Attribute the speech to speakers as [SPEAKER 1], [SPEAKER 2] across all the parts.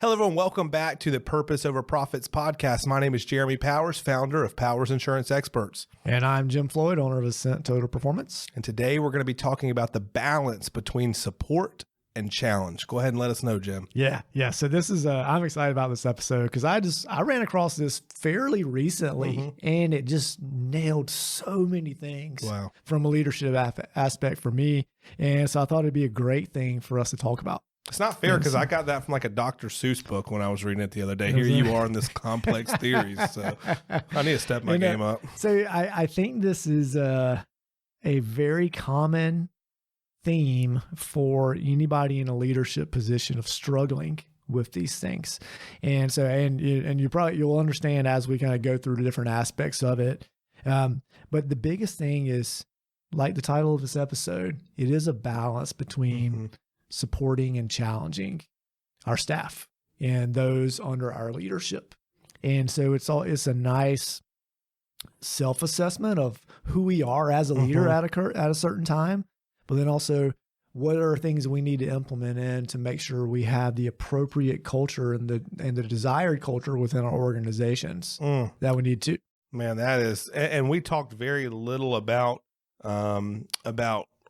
[SPEAKER 1] Hello, everyone. Welcome back to the Purpose Over Profits podcast. My name is Jeremy Powers, founder of Powers Insurance Experts.
[SPEAKER 2] And I'm Jim Floyd, owner of Ascent Total Performance.
[SPEAKER 1] And today we're going to be talking about the balance between support and challenge. Go ahead and let us know, Jim.
[SPEAKER 2] Yeah. So this is, I'm excited about this episode because I ran across this fairly recently and it just nailed so many things from a leadership aspect for me. And so I thought it'd be a great thing for us to talk about.
[SPEAKER 1] It's not fair because I got that from like a Dr. Seuss book when I was reading it the other day. Here you are in this complex theories. So I need to step my game up.
[SPEAKER 2] So I think this is a very common theme for anybody in a leadership position of struggling with these things. And so, and you'll understand as we kind of go through the different aspects of it. But the biggest thing is, like the title of this episode, it is a balance between supporting and challenging our staff and those under our leadership. And so it's a nice self-assessment of who we are as a leader at a certain time, but then also what are things we need to implement in to make sure we have the appropriate culture and the desired culture within our organizations that we need to.
[SPEAKER 1] Man, that is, and we talked very little about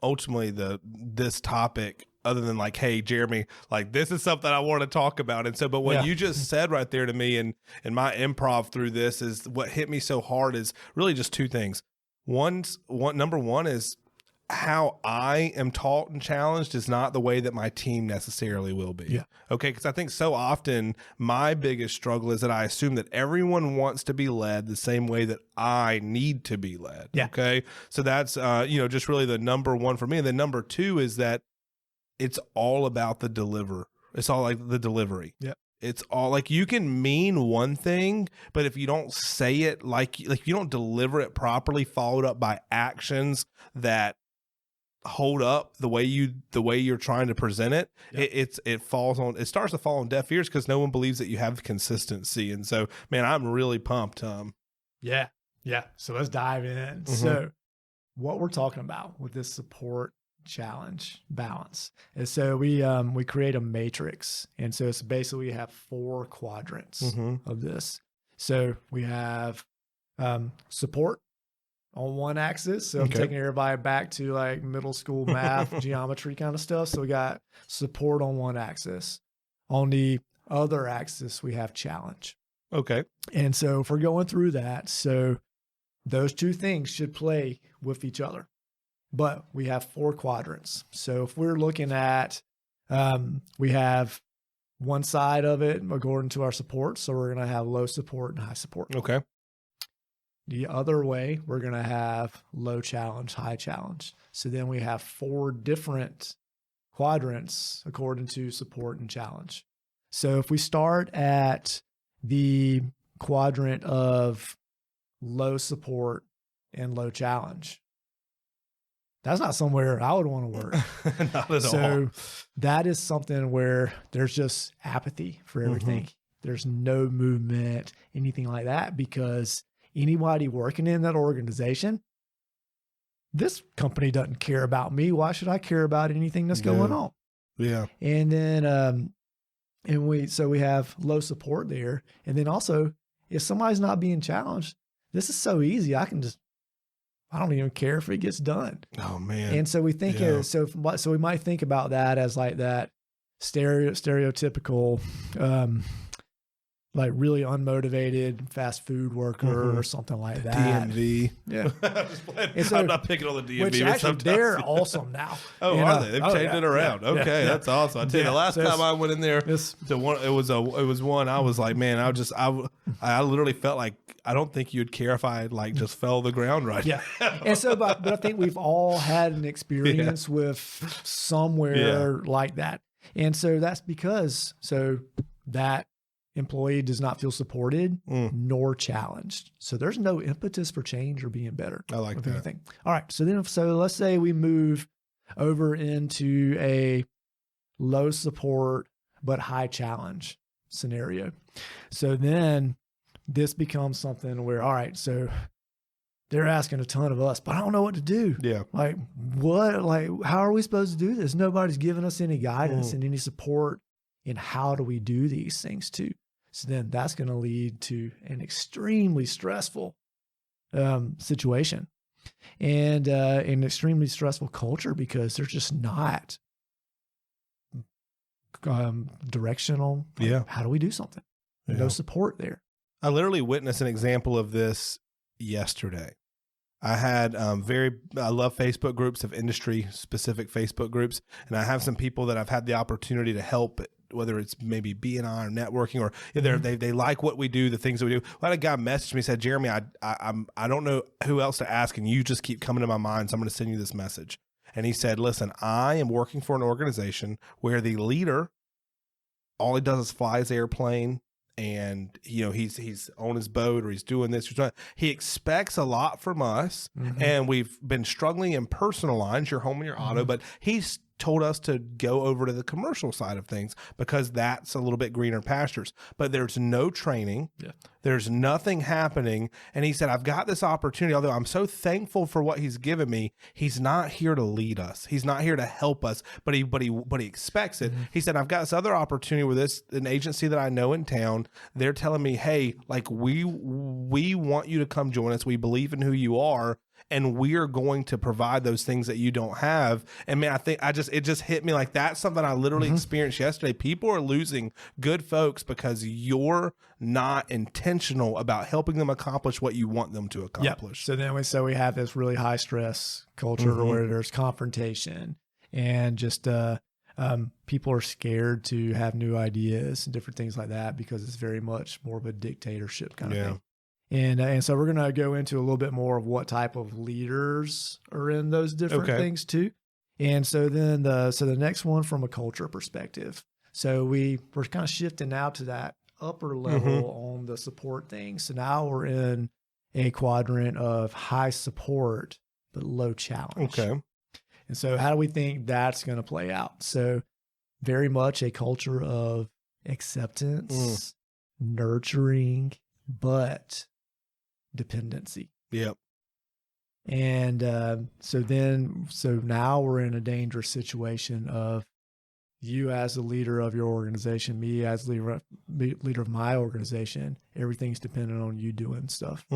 [SPEAKER 1] ultimately this topic, other than like, hey, Jeremy, like this is something I want to talk about. And so, but what you just said right there to me and my improv through this is what hit me so hard is really just two things. Number one is how I am taught and challenged is not the way that my team necessarily will be. Yeah. Okay. Because I think so often my biggest struggle is that I assume that everyone wants to be led the same way that I need to be led. Yeah. Okay. So that's, just really the number one for me. And then number two is that it's all about the deliver. It's all like the delivery. Yeah. It's all like you can mean one thing, but if you don't say it like you don't deliver it properly, followed up by actions that hold up the way you're trying to present it, it starts to fall on deaf ears because no one believes that you have consistency. And so, man, I'm really pumped.
[SPEAKER 2] Yeah. So let's dive in. So what we're talking about with this support challenge balance is, so we create a matrix, and so it's basically we have 4 quadrants of this. So we have support on one axis. So I'm taking everybody back to like middle school math, geometry kind of stuff. So we got support on one axis. On the other axis, we have challenge.
[SPEAKER 1] Okay.
[SPEAKER 2] And so if we're going through that, so those two things should play with each other. But we have 4 quadrants. So if we're looking at, we have one side of it according to our support. So we're going to have low support and high support.
[SPEAKER 1] Okay.
[SPEAKER 2] The other way, we're going to have low challenge, high challenge. So then we have 4 different quadrants according to support and challenge. So if we start at the quadrant of low support and low challenge, that's not somewhere I would want to work.
[SPEAKER 1] Not at all.
[SPEAKER 2] So that is something where there's just apathy for everything. There's no movement, anything like that, because anybody working in that organization, this company doesn't care about me. Why should I care about anything that's going on? Yeah. And then, so we have low support there. And then also, if somebody's not being challenged, this is so easy. I don't even care if it gets done. Oh man. And so we think, so we might think about that as like that stereotypical, like really unmotivated fast food worker or something like that.
[SPEAKER 1] DMV.
[SPEAKER 2] Yeah.
[SPEAKER 1] I'm not picking on the DMV.
[SPEAKER 2] Which actually, they're awesome now.
[SPEAKER 1] Oh, are they? They've changed it around. Okay. That's awesome. I tell you, the last time I went in there to one, it was one, I was like, man, I literally felt like, I don't think you'd care if I like just fell to the ground right now.
[SPEAKER 2] And so, but I think we've all had an experience with somewhere like that. And so that's because, so that employee does not feel supported nor challenged. So there's no impetus for change or being better.
[SPEAKER 1] I like that.
[SPEAKER 2] Anything. All right. So let's say we move over into a low support but high challenge scenario. So then this becomes something where, all right, so they're asking a ton of us, but I don't know what to do. Yeah. Like what, like, how are we supposed to do this? Nobody's giving us any guidance and any support And how do we do these things too? So then that's going to lead to an extremely stressful situation and an extremely stressful culture, because there's just not directional.
[SPEAKER 1] Yeah.
[SPEAKER 2] How do we do something?
[SPEAKER 1] Yeah.
[SPEAKER 2] No support there.
[SPEAKER 1] I literally witnessed an example of this yesterday. I had I love Facebook groups, of industry specific Facebook groups. And I have some people that I've had the opportunity to help, whether it's maybe B&I or networking, or they like what we do, the things that we do. I had a guy message me, said, Jeremy, I don't know who else to ask, and you just keep coming to my mind, so I'm going to send you this message. And he said, listen, I am working for an organization where the leader, all he does is fly his airplane, and he's on his boat, or he's doing this. He expects a lot from us, and we've been struggling in personal lines, your home and your auto, but he's told us to go over to the commercial side of things because that's a little bit greener pastures. But there's no training. Yeah. There's nothing happening. And he said, I've got this opportunity, although I'm so thankful for what he's given me. He's not here to lead us. He's not here to help us, but he expects it. He said, I've got this other opportunity with an agency that I know in town. They're telling me, hey, like we want you to come join us. We believe in who you are, and we're going to provide those things that you don't have. And man, I think it just hit me like that's something I literally experienced yesterday. People are losing good folks because you're not intentional about helping them accomplish what you want them to accomplish.
[SPEAKER 2] Yep. So then we have this really high stress culture where there's confrontation, and just people are scared to have new ideas and different things like that, because it's very much more of a dictatorship kind of thing. And so we're going to go into a little bit more of what type of leaders are in those different things too. And so then the next one, from a culture perspective. So we're kind of shifting now to that upper level on the support thing. So now we're in a quadrant of high support, but low challenge. Okay. And so how do we think that's going to play out? So very much a culture of acceptance, nurturing, but dependency.
[SPEAKER 1] Yep.
[SPEAKER 2] And so now we're in a dangerous situation of you as the leader of your organization, me as leader of my organization. Everything's dependent on you doing stuff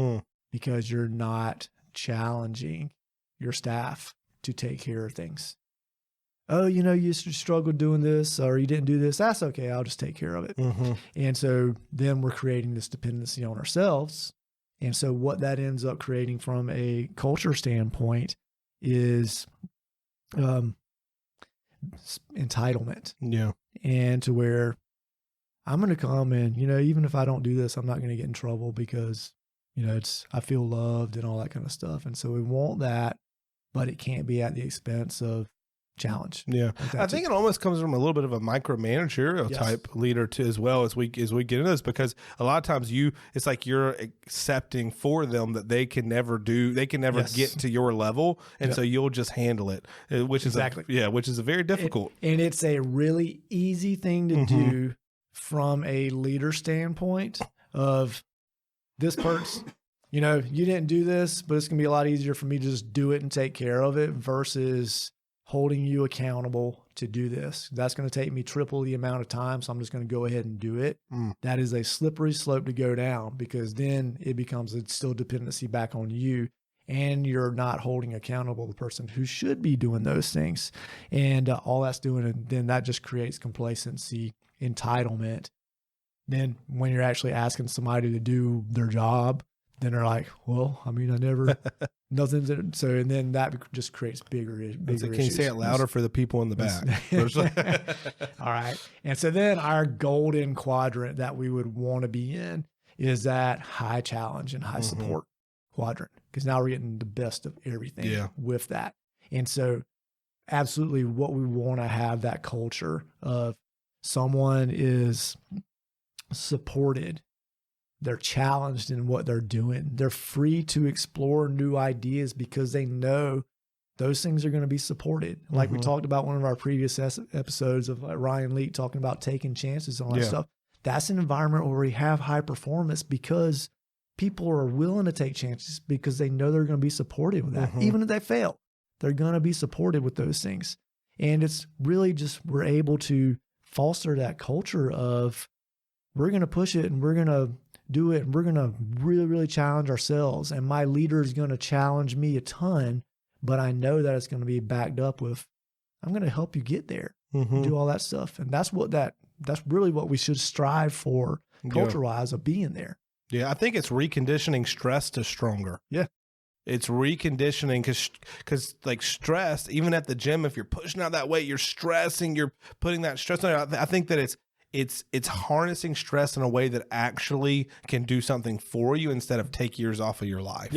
[SPEAKER 2] because you're not challenging your staff to take care of things. Oh, you struggled doing this, or you didn't do this. That's okay. I'll just take care of it. And so then we're creating this dependency on ourselves. And so what that ends up creating from a culture standpoint is entitlement.
[SPEAKER 1] Yeah.
[SPEAKER 2] And to where I'm going to come and, even if I don't do this, I'm not going to get in trouble because, I feel loved and all that kind of stuff. And so we want that, but it can't be at the expense of challenge.
[SPEAKER 1] Yeah. I think it almost comes from a little bit of a micromanagerial type leader too, as well, as we get into this, because a lot of times it's like you're accepting for them that they can never get to your level. And so you'll just handle it, which is a very difficult.
[SPEAKER 2] And it's a really easy thing to do from a leader standpoint of this person, you didn't do this, but it's going to be a lot easier for me to just do it and take care of it versus holding you accountable to do this. That's going to take me triple the amount of time, so I'm just going to go ahead and do it. That is a slippery slope to go down, because then it becomes still dependency back on you, and you're not holding accountable the person who should be doing those things. And all that's doing, and then that just creates complacency, entitlement. Then when you're actually asking somebody to do their job, then they're like, well, I never, nothing. So, and then that just creates bigger issues.
[SPEAKER 1] Can you say it louder for the people in the back?
[SPEAKER 2] All right. And so then our golden quadrant that we would want to be in is that high challenge and high support quadrant, because now we're getting the best of everything with that. And so absolutely what we want to have that culture of someone is supported. They're challenged in what they're doing. They're free to explore new ideas because they know those things are going to be supported. Like we talked about one of our previous episodes of Ryan Leak talking about taking chances and all that stuff. That's an environment where we have high performance because people are willing to take chances because they know they're going to be supported with that. Even if they fail, they're going to be supported with those things. And it's really just, we're able to foster that culture of we're going to push it and we're going to do it and we're going to really, really challenge ourselves. And my leader is going to challenge me a ton, but I know that it's going to be backed up with, I'm going to help you get there, do all that stuff. And that's really what we should strive for culture-wise of being there.
[SPEAKER 1] Yeah, I think it's reconditioning stress to stronger.
[SPEAKER 2] Yeah.
[SPEAKER 1] It's reconditioning because like stress, even at the gym, if you're pushing out that weight, you're stressing, you're putting that stress on. I think that it's harnessing stress in a way that actually can do something for you instead of take years off of your life.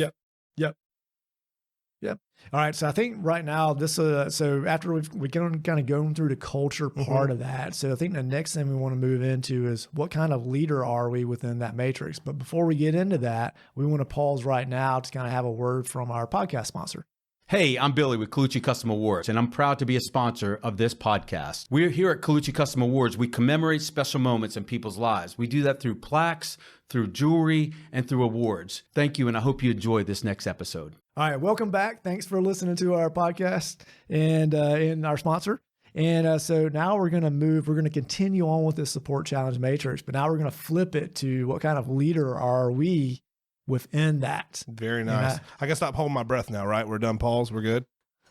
[SPEAKER 2] Yep. All right. So I think right now so after we kind of going through the culture part of that. So I think the next thing we want to move into is what kind of leader are we within that matrix? But before we get into that, we want to pause right now to kind of have a word from our podcast sponsor.
[SPEAKER 3] Hey, I'm Billy with Colucci Custom Awards, and I'm proud to be a sponsor of this podcast. We're here at Colucci Custom Awards. We commemorate special moments in people's lives. We do that through plaques, through jewelry, and through awards. Thank you, and I hope you enjoy this next episode.
[SPEAKER 2] All right, welcome back. Thanks for listening to our podcast and our sponsor. And so now we're going to continue on with this support challenge matrix, but now we're going to flip it to what kind of leader are we within that.
[SPEAKER 1] Very nice. I can stop holding my breath now, right? We're done, Pauls. We're good.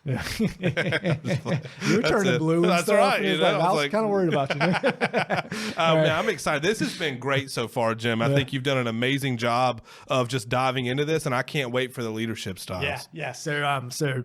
[SPEAKER 2] Yeah. You're turning blue and
[SPEAKER 1] That's
[SPEAKER 2] stuff.
[SPEAKER 1] right.
[SPEAKER 2] I was kind of worried about you.
[SPEAKER 1] Man, I'm excited. This has been great so far, Jim. I think you've done an amazing job of just diving into this, and I can't wait for the leadership styles.
[SPEAKER 2] Yeah. So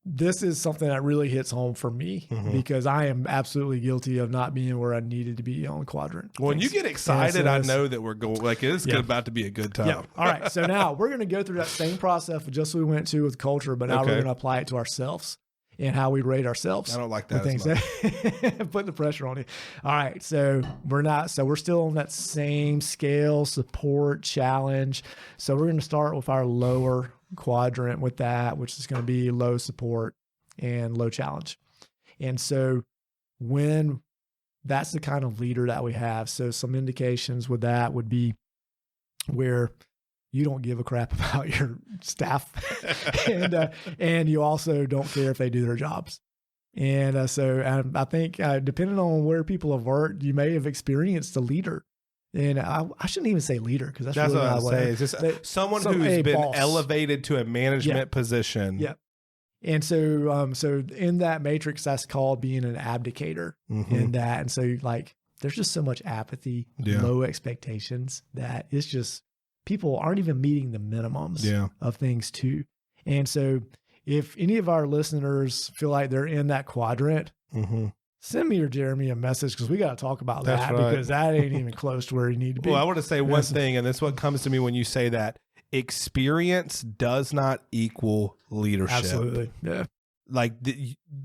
[SPEAKER 2] this is something that really hits home for me because I am absolutely guilty of not being where I needed to be on quadrant.
[SPEAKER 1] When you get excited, I know that we're going, like, it's about to be a good time.
[SPEAKER 2] Yeah. All right. So now we're going to go through that same process just we went to with culture, but now we're going to apply it to ourselves and how we rate ourselves.
[SPEAKER 1] I don't like that as much.
[SPEAKER 2] Putting the pressure on you. All right. So we're still on that same scale, support, challenge. So we're going to start with our lower quadrant with that, which is going to be low support and low challenge. And so when that's the kind of leader that we have, so some indications with that would be where you don't give a crap about your staff and you also don't care if they do their jobs. And so I think depending on where people have worked, you may have experienced a leader. And I shouldn't even say leader because that's really
[SPEAKER 1] what
[SPEAKER 2] not
[SPEAKER 1] I say. It's just someone who's been boss. Elevated to a management position.
[SPEAKER 2] Yeah. And so in that matrix, that's called being an abdicator in that. And so like, there's just so much apathy, low expectations that it's just people aren't even meeting the minimums of things too. And so if any of our listeners feel like they're in that quadrant, send me or Jeremy a message because we got to talk about that because that ain't even close to where you need to be.
[SPEAKER 1] Well, I want to say one thing, and this is what comes to me when you say that. Experience does not equal leadership.
[SPEAKER 2] Absolutely. Yeah.
[SPEAKER 1] Like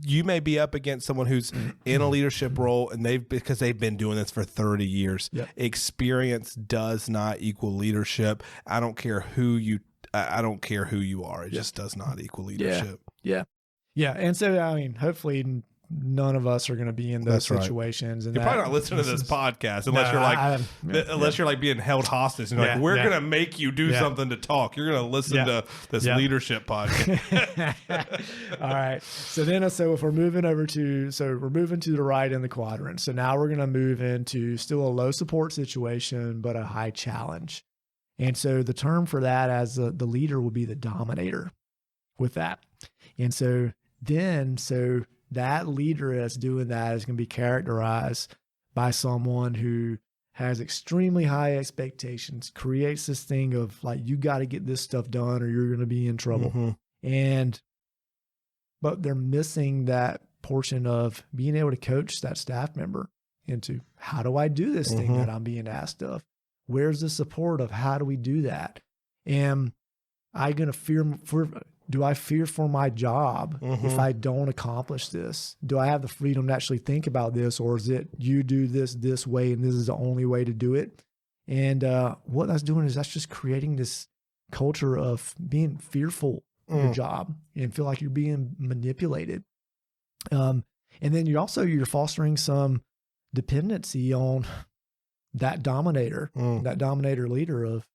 [SPEAKER 1] you may be up against someone who's in a leadership role and because they've been doing this for 30 years. Yep. Experience does not equal leadership. I don't care who you are. It just does not equul leadership.
[SPEAKER 2] Yeah. And so, I mean, hopefully none of us are going to be in those situations. And
[SPEAKER 1] you're probably not listening to this podcast unless you're like being held hostage and like, we're going to make you do something to talk. You're going to listen to this leadership podcast.
[SPEAKER 2] All right. So if we're moving we're moving to the right in the quadrant. So now we're going to move into still a low support situation, but a high challenge. And so the term for that as the leader will be the dominator with that. And so that leader that's doing that is going to be characterized by someone who has extremely high expectations, creates this thing of like, you got to get this stuff done or you're going to be in trouble. But they're missing that portion of being able to coach that staff member into how do I do this thing that I'm being asked of? Where's the support of how do we do that? Am I going to do I fear for my job if I don't accomplish this? Do I have the freedom to actually think about this? Or is it you do this way and this is the only way to do it? And what that's doing is that's just creating this culture of being fearful of your job and feel like you're being manipulated. And then you're fostering some dependency on that dominator leader of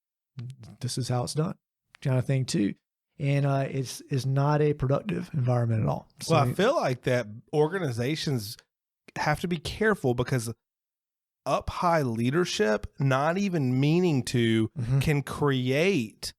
[SPEAKER 2] this is how it's done kind of thing too. And it's not a productive environment at all.
[SPEAKER 1] So, well, I feel like that organizations have to be careful because up high leadership, not even meaning to, can create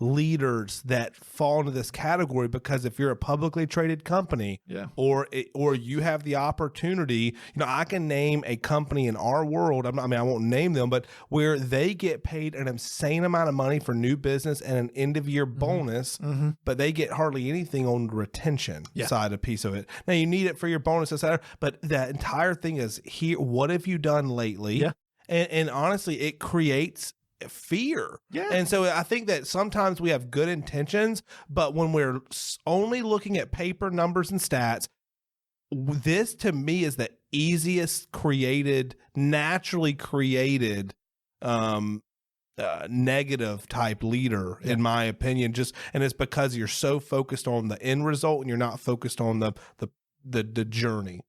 [SPEAKER 1] leaders that fall into this category, because if you're a publicly traded company, or you have the opportunity, I can name a company in our world, I won't name them, but where they get paid an insane amount of money for new business and an end of year bonus, but they get hardly anything on the retention side of piece of it. Now you need it for your bonus, etc. But that entire thing is here. What have you done lately? And honestly, it creates fear. And so I think that sometimes we have good intentions, but when we're only looking at paper numbers and stats, this to me is the easiest naturally created negative type leader, in my opinion. And it's because you're so focused on the end result and you're not focused on the journey.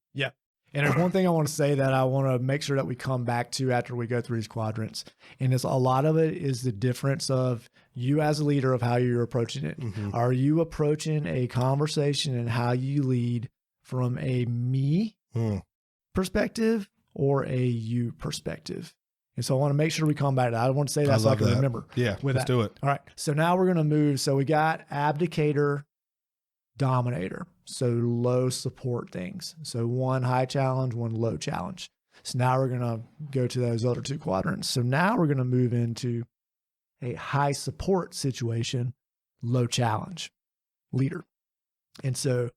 [SPEAKER 2] And there's one thing I want to say that I want to make sure that we come back to after we go through these quadrants. And it's a lot of it is the difference of you as a leader of how you're approaching it. Are you approaching a conversation and how you lead from a me perspective or a you perspective? And so I want to make sure we come back to that. I want to say that so I can remember.
[SPEAKER 1] Let's do it.
[SPEAKER 2] All right. So now we're going to move. So we got abdicator, dominator. So low support things. So one high challenge, one low challenge. So now we're going to go to those other two quadrants. So now we're going to move into a high support situation, low challenge leader. And so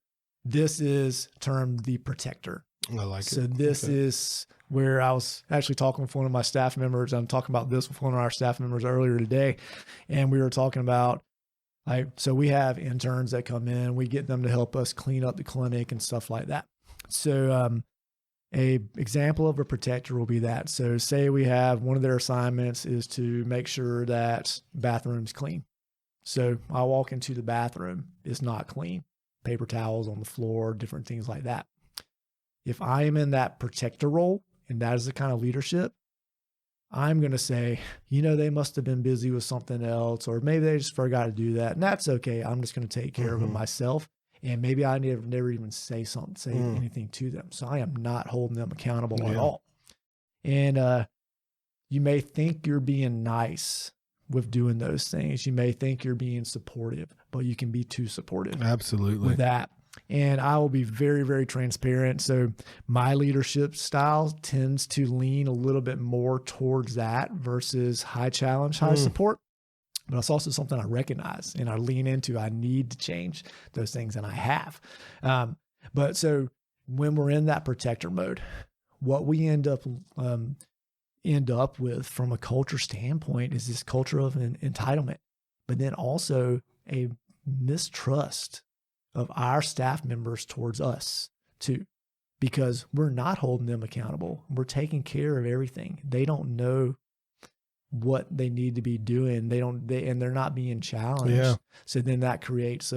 [SPEAKER 2] this is termed the protector.
[SPEAKER 1] I like it.
[SPEAKER 2] So this is where I was actually talking with one of my staff members. I'm talking about this with one of our staff members earlier today. And we were talking about, so we have interns that come in, we get them to help us clean up the clinic and stuff like that. So a example of a protector will be that. So say we have one of their assignments is to make sure that bathroom's clean. So I walk into the bathroom, it's not clean. Paper towels on the floor, different things like that. If I am in that protector role, and that is the kind of leadership, I'm going to say, they must have been busy with something else, or maybe they just forgot to do that. And that's okay. I'm just going to take care of it myself. And maybe I never even say anything to them. So I am not holding them accountable at all. And you may think you're being nice with doing those things. You may think you're being supportive, but you can be too supportive.
[SPEAKER 1] Absolutely.
[SPEAKER 2] With that. And I will be very, very transparent. So my leadership style tends to lean a little bit more towards that versus high challenge, high support. But it's also something I recognize and I lean into. I need to change those things, and I have. But so when we're in that protector mode, what we end up with from a culture standpoint is this culture of an entitlement, but then also a mistrust of our staff members towards us too, because we're not holding them accountable. We're taking care of everything. They don't know what they need to be doing. And they're not being challenged. So then that creates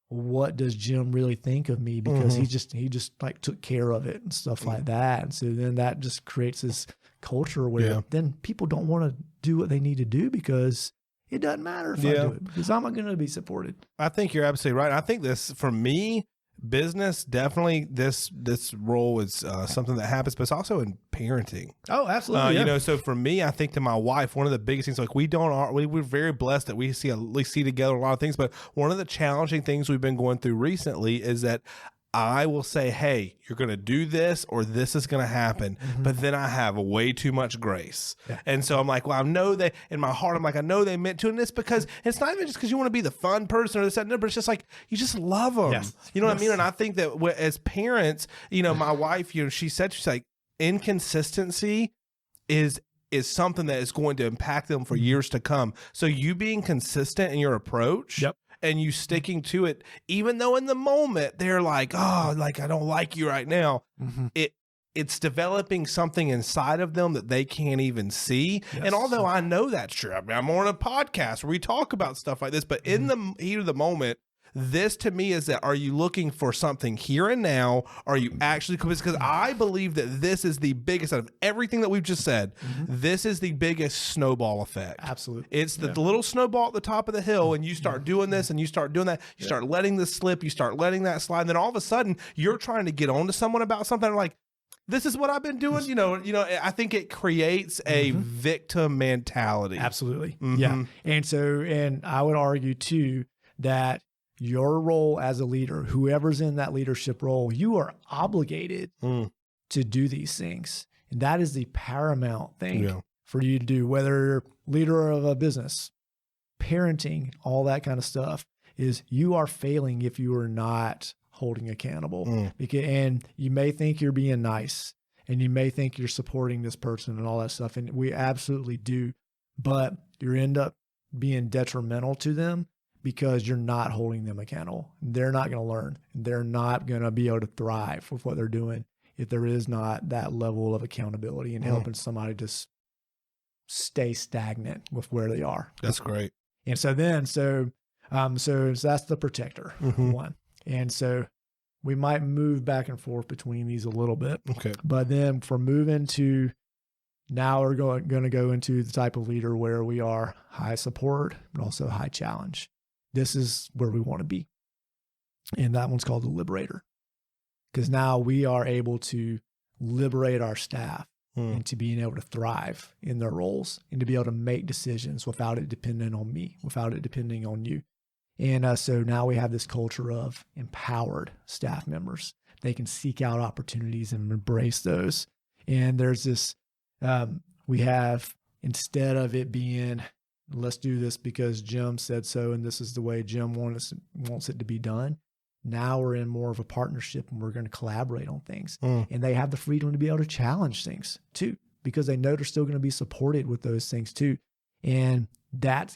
[SPEAKER 2] what does Jim really think of me? Because he just like took care of it and stuff like that. And so then that just creates this culture where then people don't want to do what they need to do because it doesn't matter if I do it, because I'm going to be supported.
[SPEAKER 1] I think you're absolutely right. I think this, for me, business, definitely this role is something that happens, but it's also in parenting.
[SPEAKER 2] Oh, absolutely.
[SPEAKER 1] So for me, I think to my wife, one of the biggest things, like we're very blessed that we see together a lot of things, but one of the challenging things we've been going through recently is that I will say, hey, you're going to do this or this is going to happen. But then I have way too much grace. And so I'm like, well, I know that in my heart, I'm like, I know they meant to. And it's because it's not even just because you want to be the fun person or this, that, no, but it's just like, you just love them. You know what I mean? And I think that as parents, my wife, she said, she's like, inconsistency is something that is going to impact them for years to come. So you being consistent in your approach. And you sticking to it, even though in the moment they're like, oh, like, I don't like you right now. It's developing something inside of them that they can't even see. And although I know that's true, I'm on a podcast where we talk about stuff like this, but in the heat of the moment, this to me is that, are you looking for something here and now? Are you actually, because I believe that this is the biggest out of everything that we've just said. This is the biggest snowball effect.
[SPEAKER 2] Absolutely.
[SPEAKER 1] It's the little snowball at the top of the hill, and you start doing this and you start doing that. You start letting this slip, you start letting that slide. And then all of a sudden you're trying to get on to someone about something like, this is what I've been doing. I think it creates a victim mentality.
[SPEAKER 2] Absolutely. Yeah. And I would argue too that your role as a leader, whoever's in that leadership role, you are obligated to do these things. And that is the paramount thing for you to do, whether you're leader of a business, parenting, all that kind of stuff, is you are failing if you are not holding accountable. And you may think you're being nice and you may think you're supporting this person and all that stuff. And we absolutely do, but you end up being detrimental to them because you're not holding them accountable. They're not going to learn. They're not going to be able to thrive with what they're doing if there is not that level of accountability and helping somebody just stay stagnant with where they are.
[SPEAKER 1] That's great.
[SPEAKER 2] And so that's the protector one. And so we might move back and forth between these a little bit.
[SPEAKER 1] Okay.
[SPEAKER 2] But then for moving to now, we're going to go into the type of leader where we are high support, but also high challenge. This is where we want to be. And that one's called the liberator. Because now we are able to liberate our staff into being able to thrive in their roles and to be able to make decisions without it depending on me, without it depending on you. And so now we have this culture of empowered staff members. They can seek out opportunities and embrace those. And there's this, we have, instead of it being, let's do this because Jim said so, and this is the way Jim wants it to be done. Now we're in more of a partnership and we're going to collaborate on things. And they have the freedom to be able to challenge things too, because they know they're still going to be supported with those things too. And that's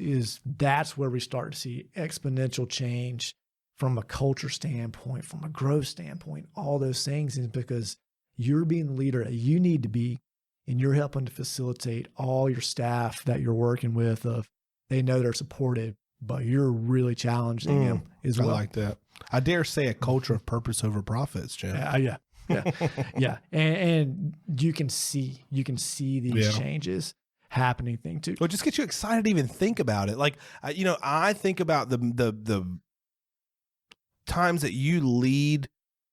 [SPEAKER 2] where we start to see exponential change from a culture standpoint, from a growth standpoint, all those things is because you're being the leader that you need to be, and you're helping to facilitate all your staff that you're working with they know they're supported, but you're really challenging them as well.
[SPEAKER 1] I like that. I dare say a culture of purpose over profits, Jim.
[SPEAKER 2] Yeah. And you can see these changes happening thing too.
[SPEAKER 1] Well, it just gets you excited to even think about it. Like, I think about the times that you lead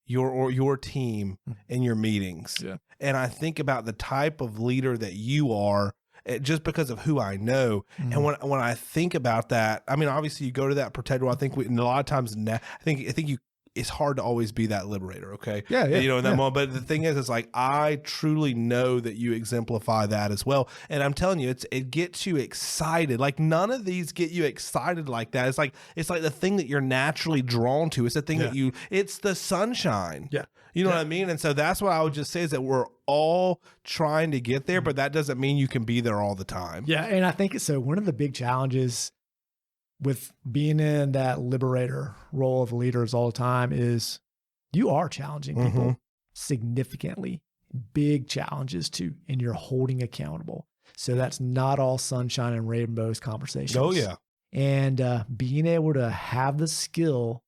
[SPEAKER 1] your team in your meetings. Yeah. And I think about the type of leader that you are just because of who I know. And when I think about that, I mean, obviously you go to that protector. I think and a lot of times now, I think it's hard to always be that liberator. Okay.
[SPEAKER 2] Yeah.
[SPEAKER 1] In that moment. But the thing is, it's like, I truly know that you exemplify that as well. And I'm telling you, it gets you excited. Like, none of these get you excited like that. It's like the thing that you're naturally drawn to. It's the thing that it's the sunshine.
[SPEAKER 2] Yeah.
[SPEAKER 1] You know what I mean? And so that's what I would just say is that we're all trying to get there, but that doesn't mean you can be there all the time.
[SPEAKER 2] Yeah. And I think so. One of the big challenges with being in that liberator role of leaders all the time is you are challenging people significantly, big challenges too, and you're holding accountable. So that's not all sunshine and rainbows conversations.
[SPEAKER 1] Oh yeah.
[SPEAKER 2] And being able to have the skill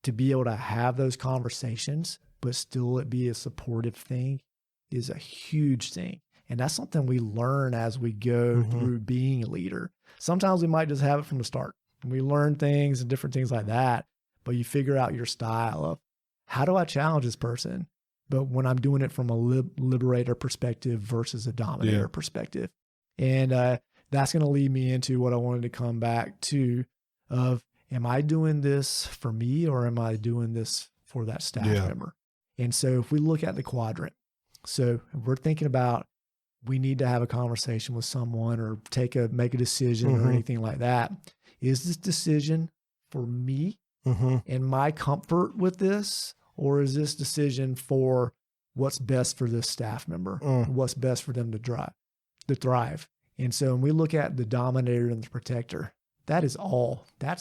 [SPEAKER 2] to be able to have those conversations, but still it be a supportive thing is a huge thing. And that's something we learn as we go through being a leader. Sometimes we might just have it from the start. We learn things and different things like that, but you figure out your style of how do I challenge this person? But when I'm doing it from a liberator perspective versus a dominator perspective. And that's going to lead me into what I wanted to come back to of, am I doing this for me or am I doing this for that staff member? And so if we look at the quadrant, so if we're thinking about we need to have a conversation with someone or make a decision or anything like that. Is this decision for me and my comfort with this, or is this decision for what's best for this staff member, what's best for them to thrive? And so when we look at the dominator and the protector, that's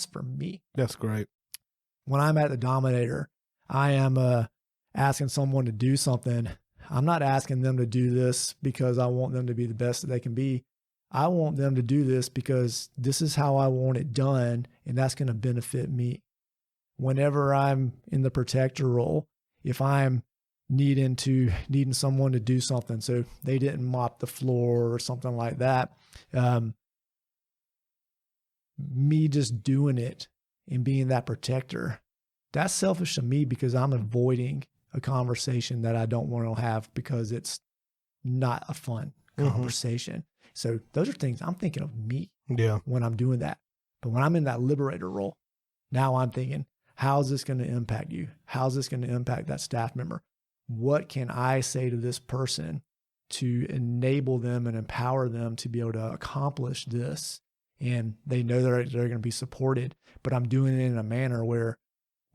[SPEAKER 2] for me.
[SPEAKER 1] That's great.
[SPEAKER 2] When I'm at the dominator, I am asking someone to do something. I'm not asking them to do this because I want them to be the best that they can be. I want them to do this because this is how I want it done, and that's going to benefit me. Whenever I'm in the protector role, if I'm needing someone to do something, so they didn't mop the floor or something like that, me just doing it and being that protector, that's selfish of me because I'm avoiding a conversation that I don't want to have because it's not a fun conversation. So those are things I'm thinking of me when I'm doing that. But when I'm in that liberator role, now I'm thinking, how's this going to impact you? How's this going to impact that staff member? What can I say to this person to enable them and empower them to be able to accomplish this? And they know they're going to be supported, but I'm doing it in a manner where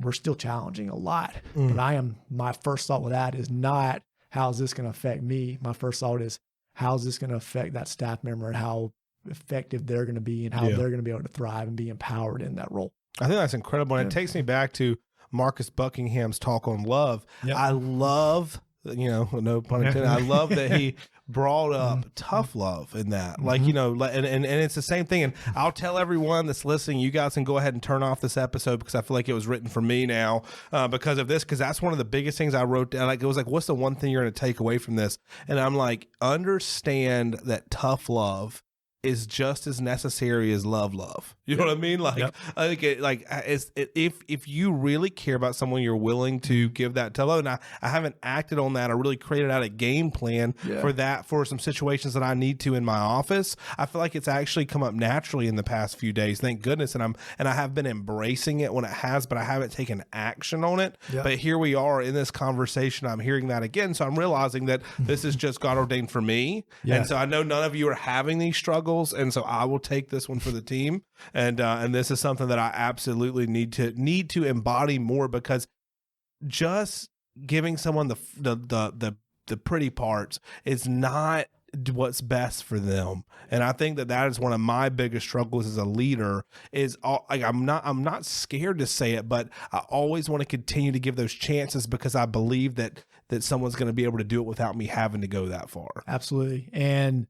[SPEAKER 2] we're still challenging a lot. But my first thought with that is not, how's this going to affect me? My first thought is, how's this going to affect that staff member and how effective they're going to be and how they're going to be able to thrive and be empowered in that role.
[SPEAKER 1] I think that's incredible. And it takes me back to Marcus Buckingham's talk on love. Yep. I love, no pun intended, I love that he brought up tough love in that. Like, and it's the same thing. And I'll tell everyone that's listening, you guys can go ahead and turn off this episode because I feel like it was written for me now because of this, because that's one of the biggest things I wrote down. Like, it was like, what's the one thing you're going to take away from this? And I'm like, understand that tough love is just as necessary as love. You know what I mean? Like, I think if you really care about someone, you're willing to give that to love. And I haven't acted on that. I really created out a game plan for that, for some situations that I need to in my office. I feel like it's actually come up naturally in the past few days. Thank goodness. And I have been embracing it when it has, but I haven't taken action on it. But here we are in this conversation. I'm hearing that again. So I'm realizing that this is just God ordained for me. And so I know none of you are having these struggles. And so I will take this one for the team. And this is something that I absolutely need to embody more, because just giving someone the pretty parts is not what's best for them. And I think that is one of my biggest struggles as a leader is I'm not scared to say it, but I always want to continue to give those chances because I believe that someone's going to be able to do it without me having to go that far.
[SPEAKER 2] Absolutely. And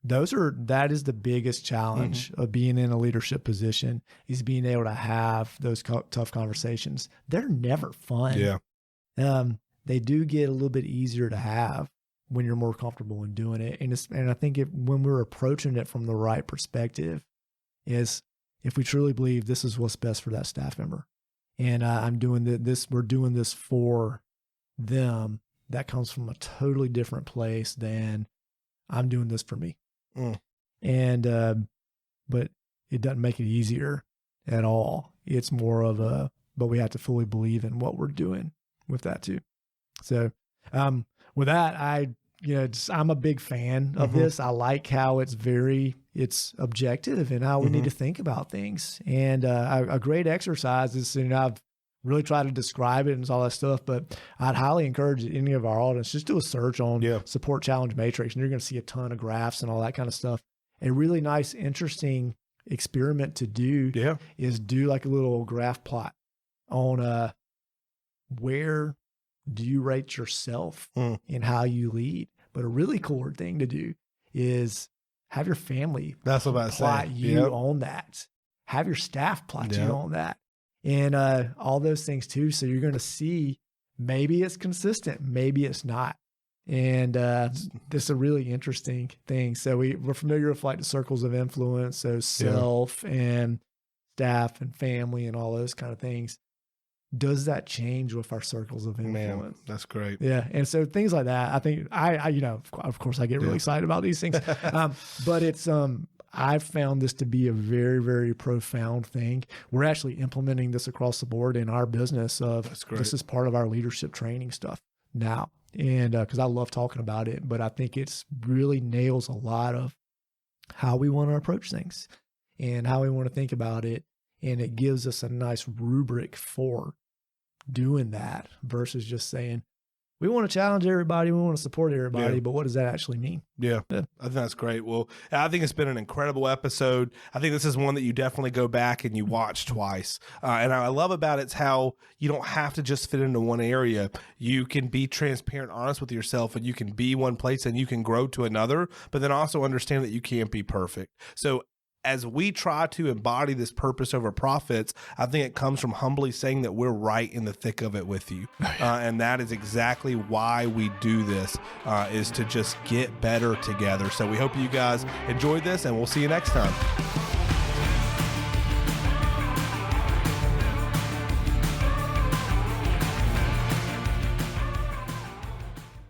[SPEAKER 2] that is the biggest challenge of being in a leadership position, is being able to have those tough conversations. They're never fun.
[SPEAKER 1] Yeah.
[SPEAKER 2] They do get a little bit easier to have when you're more comfortable in doing it. And I think when we're approaching it from the right perspective, is if we truly believe this is what's best for that staff member, and I'm doing this, we're doing this for them, that comes from a totally different place than I'm doing this for me. And, but it doesn't make it easier at all. It's more of but we have to fully believe in what we're doing with that too. So, with that, I'm a big fan of this. I like how it's objective and how we need to think about things. And, a great exercise is, I've really tried to describe it and all that stuff, but I'd highly encourage any of our audience, just do a search on Support Challenge Matrix, and you're going to see a ton of graphs and all that kind of stuff. A really nice, interesting experiment to do is do like a little graph plot on where do you rate yourself in how you lead. But a really cool thing to do is have your family plot you on that. Have your staff plot you on that. And all those things too. So you're going to see maybe it's consistent, maybe it's not. And this is a really interesting thing. So we're familiar with like the circles of influence, so self and staff and family and all those kind of things. Does that change with our circles of influence?
[SPEAKER 1] Man, that's great.
[SPEAKER 2] Yeah. And so things like that, I think I of course I get really excited about these things, but it's, I've found this to be a very, very profound thing. We're actually implementing this across the board in our business. This is part of our leadership training stuff now. And because I love talking about it, but I think it's really nails a lot of how we want to approach things and how we want to think about it. And it gives us a nice rubric for doing that versus just saying, we want to challenge everybody, we want to support everybody, but what does that actually mean?
[SPEAKER 1] Yeah, I think that's great. Well, I think it's been an incredible episode. I think this is one that you definitely go back and you watch twice. And I love about it's how you don't have to just fit into one area. You can be transparent, honest with yourself, and you can be one place and you can grow to another, but then also understand that you can't be perfect. So as we try to embody this purpose over profits, I think it comes from humbly saying that we're right in the thick of it with you. And that is exactly why we do this, is to just get better together. So we hope you guys enjoyed this, and we'll see you next time.